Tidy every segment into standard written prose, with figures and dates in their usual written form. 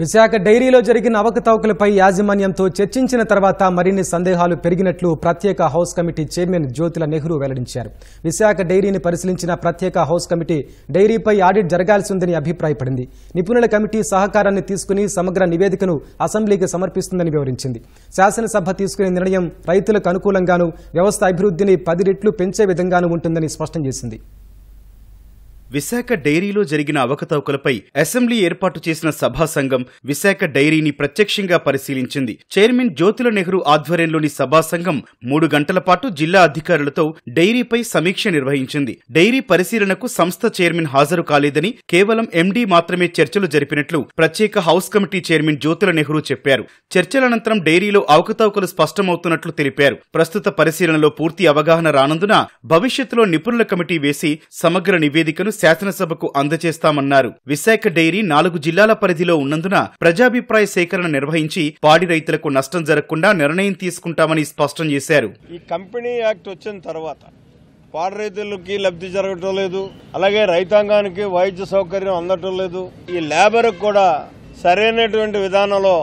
విశాఖ డైరీలో జరిగిన అవకతవకలపై యాజమాన్యంతో చర్చించిన తర్వాత మరిన్ని సందేహాలు పెరిగినట్లు ప్రత్యేక house committee chairman Jyothula Nehru వెల్లడించారు. విశాఖ డైరీని పరిశీలించిన ప్రత్యేక హౌస్ కమిటీ డైరీపై ఆడిట్ జరగాల్సి ఉందని అభిప్రాయపడింది. నిపుణుల కమిటీ సహకారాన్ని తీసుకుని సమగ్ర నివేదికను అసెంబ్లీకి సమర్పిస్తుందని వివరించింది. శాసనసభ తీసుకునే నిర్ణయం రైతులకు అనుకూలంగానూ వ్యవస్థ అభివృద్ధిని 10 రెట్లు పెంచే విధంగానూ ఉంటుందని స్పష్టం చేసింది. విశాఖ డైరీలో జరిగిన అవకతవకలపై అసెంబ్లీ ఏర్పాటు చేసిన సభా సంఘం విశాఖ డైరీని ప్రత్యక్షంగా పరిశీలించింది. చైర్మన్ జ్యోతుల నెహ్రూ ఆధ్వర్యంలోని సభా సంఘం 3 గంటల పాటు జిల్లా అధికారులతో డైరీపై సమీక్ష నిర్వహించింది. డైరీ పరిశీలనకు సంస్థ చైర్మన్ హాజరు కాలేదని, కేవలం ఎండీ మాత్రమే చర్చలు జరిపినట్లు ప్రత్యేక house committee chairman Jyothula Nehru చెప్పారు. చర్చల అనంతరం డైరీలో అవకతవకలు స్పష్టమవుతున్నట్లు తెలిపారు. ప్రస్తుత పరిశీలనలో పూర్తి అవగాహన రానందున భవిష్యత్తులో నిపుణుల కమిటీ వేసి సమగ్ర నివేదికను శాసనసభకు అందజేస్తామన్నారు. విశాఖ డైరీ 4 జిల్లాల పరిధిలో ఉన్నందున ప్రజాభిప్రాయ సేకరణ నిర్వహించి పాడి రైతులకు నష్టం జరగకుండా నిర్ణయం తీసుకుంటామని స్పష్టం చేశారు. ఈ కంపెనీ యాక్ట్ వచ్చిన తర్వాత పాడి రైతులకి లబ్ధి జరగటం లేదు, అలాగే రైతాంగానికి వైద్య సౌకర్యం అందటం లేదు. ఈ లేబర్ కూడా సరైనటువంటి విధానంలో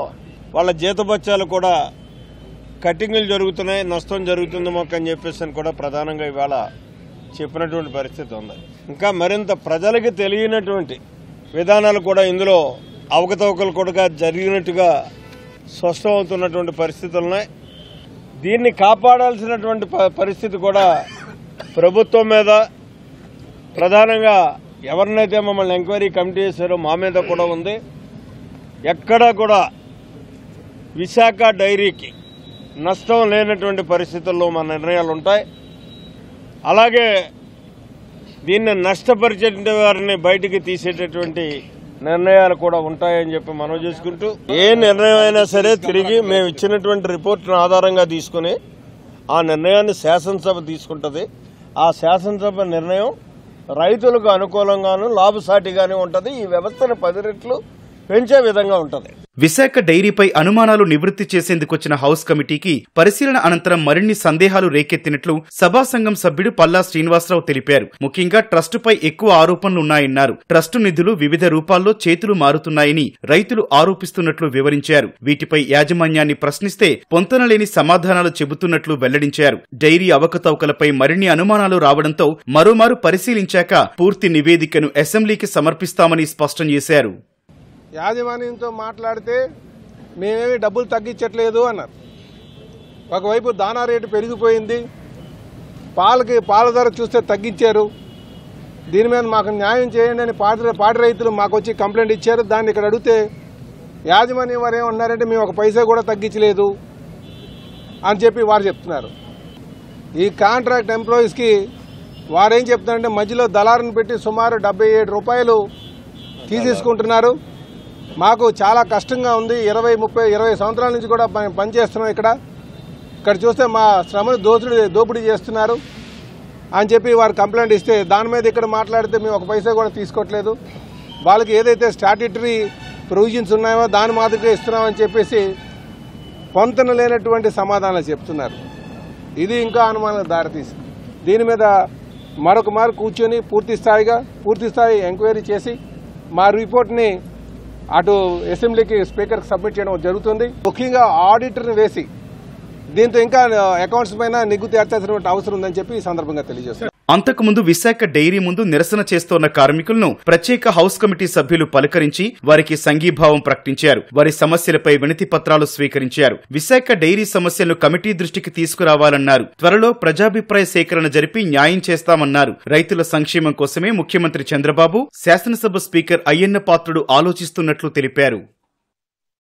వాళ్ళ జీతభత్యాలు కూడా కటింగ్లు జరుగుతున్నాయి, నష్టం జరుగుతుంది మాకు అని చెప్పేసి కూడా ప్రధానంగా ఇవాళ చెప్పినటువంటి పరిస్థితి ఉంది. ఇంకా మరింత ప్రజలకి తెలియనటువంటి విధానాలు కూడా ఇందులో అవకతవకలు కూడా జరిగినట్టుగా స్పష్టమవుతున్నటువంటి పరిస్థితులు ఉన్నాయి. దీన్ని కాపాడాల్సినటువంటి పరిస్థితి కూడా ప్రభుత్వం మీద, ప్రధానంగా ఎవరినైతే మమ్మల్ని ఎంక్వైరీ కమిటీ చేశారో మా మీద కూడా ఉంది. ఎక్కడా కూడా విశాఖ డైరీకి నష్టం లేనటువంటి పరిస్థితుల్లో మా నిర్ణయాలు ఉంటాయి. అలాగే దీన్ని నష్టపరిచే వారిని బయటికి తీసేటటువంటి నిర్ణయాలు కూడా ఉంటాయని చెప్పి మనం చేసుకుంటూ, ఏ నిర్ణయం అయినా సరే తిరిగి మేము ఇచ్చినటువంటి రిపోర్ట్ను ఆధారంగా తీసుకుని ఆ నిర్ణయాన్ని శాసనసభ తీసుకుంటుంది. ఆ శాసనసభ నిర్ణయం రైతులకు అనుకూలంగాను లాభసాటిగానే ఉంటుంది. ఈ వ్యవస్థను 10 రెట్లు పెంచే విధంగా ఉంటుంది. విశాఖ డైరీపై అనుమానాలు నివృత్తి చేసేందుకొచ్చిన హౌస్ కమిటీకి పరిశీలన అనంతరం మరిన్ని సందేహాలు రేకెత్తినట్లు సభా సంఘం సభ్యుడు పల్లా శ్రీనివాసరావు తెలిపారు. ముఖ్యంగా ట్రస్టుపై ఎక్కువ ఆరోపణలున్నాయన్నారు. ట్రస్టు నిధులు వివిధ రూపాల్లో చేతులు మారుతున్నాయని రైతులు ఆరోపిస్తున్నట్లు వివరించారు. వీటిపై యాజమాన్యాన్ని ప్రశ్నిస్తే పొంతనలేని సమాధానాలు చెబుతున్నట్లు వెల్లడించారు. డైరీ అవకతవకలపై మరిన్ని అనుమానాలు రావడంతో మరోమారు పరిశీలించాక పూర్తి నివేదికను అసెంబ్లీకి సమర్పిస్తామని స్పష్టం చేశారు. యాజమాన్యంతో మాట్లాడితే మేమేమి డబ్బులు తగ్గించట్లేదు అన్నారు. ఒకవైపు దానా రేటు పెరిగిపోయింది, పాల ధర చూస్తే తగ్గించారు. దీని మీద మాకు న్యాయం చేయండి అని పాడి రైతులు మాకు వచ్చి కంప్లైంట్ ఇచ్చారు. దాన్ని ఇక్కడ అడిగితే యాజమాన్యం వారు ఏమన్నారంటే మేము 1 పైసా కూడా తగ్గించలేదు అని చెప్పి వారు చెప్తున్నారు. ఈ కాంట్రాక్ట్ ఎంప్లాయీస్కి వారేం చెప్తున్నారంటే మధ్యలో దళారుని పెట్టి సుమారు 77 రూపాయలు తీసేసుకుంటున్నారు. మాకు చాలా కష్టంగా ఉంది. 20 సంవత్సరాల నుంచి కూడా పనిచేస్తున్నాం. ఇక్కడ చూస్తే మా శ్రమను దోపిడీ చేస్తున్నారు అని చెప్పి వారు కంప్లైంట్ ఇస్తే దాని మీద ఇక్కడ మాట్లాడితే మేము 1 పైసా కూడా తీసుకోవట్లేదు, వాళ్ళకి ఏదైతే స్టాట్యూటరీ ప్రొవిజన్స్ ఉన్నాయో దాని మాదిరిగా ఇస్తున్నామని చెప్పేసి పొంతన లేనటువంటి సమాధానాలు చెప్తున్నారు. ఇది ఇంకా అనుమానాలకు దారితీసింది. దీని మీద మరొక మారు కూర్చొని పూర్తి స్థాయి ఎంక్వైరీ చేసి మా రిపోర్ట్ని అటు అసెంబ్లీకి స్పీకర్కి సబ్మిట్ చేయడం జరుగుతుంది. ముఖ్యంగా ఆడిటర్ని వేసి దీంతో ఇంకా అకౌంట్స్ పైన నిగ్గు తేల్చాల్సినటువంటి అవసరం ఉందని చెప్పి ఈ సందర్భంగా తెలియజేస్తారు. అంతకుముందు విశాఖ డైరీ ముందు నిరసన చేస్తోన్న కార్మికులను ప్రత్యేక హౌస్ కమిటీ సభ్యులు పలకరించి వారికి సంఘీభావం ప్రకటించారు. వారి సమస్యలపై వినతి పత్రాలు స్వీకరించారు. విశాఖ డైరీ సమస్యలను కమిటీ దృష్టికి తీసుకురావాలన్నారు. త్వరలో ప్రజాభిప్రాయ సేకరణ జరిపి న్యాయం చేస్తామన్నారు. రైతుల సంక్షేమం కోసమే ముఖ్యమంత్రి చంద్రబాబు, శాసనసభ స్పీకర్ అయ్యన్న పాత్రుడు ఆలోచిస్తున్నట్లు తెలిపారు.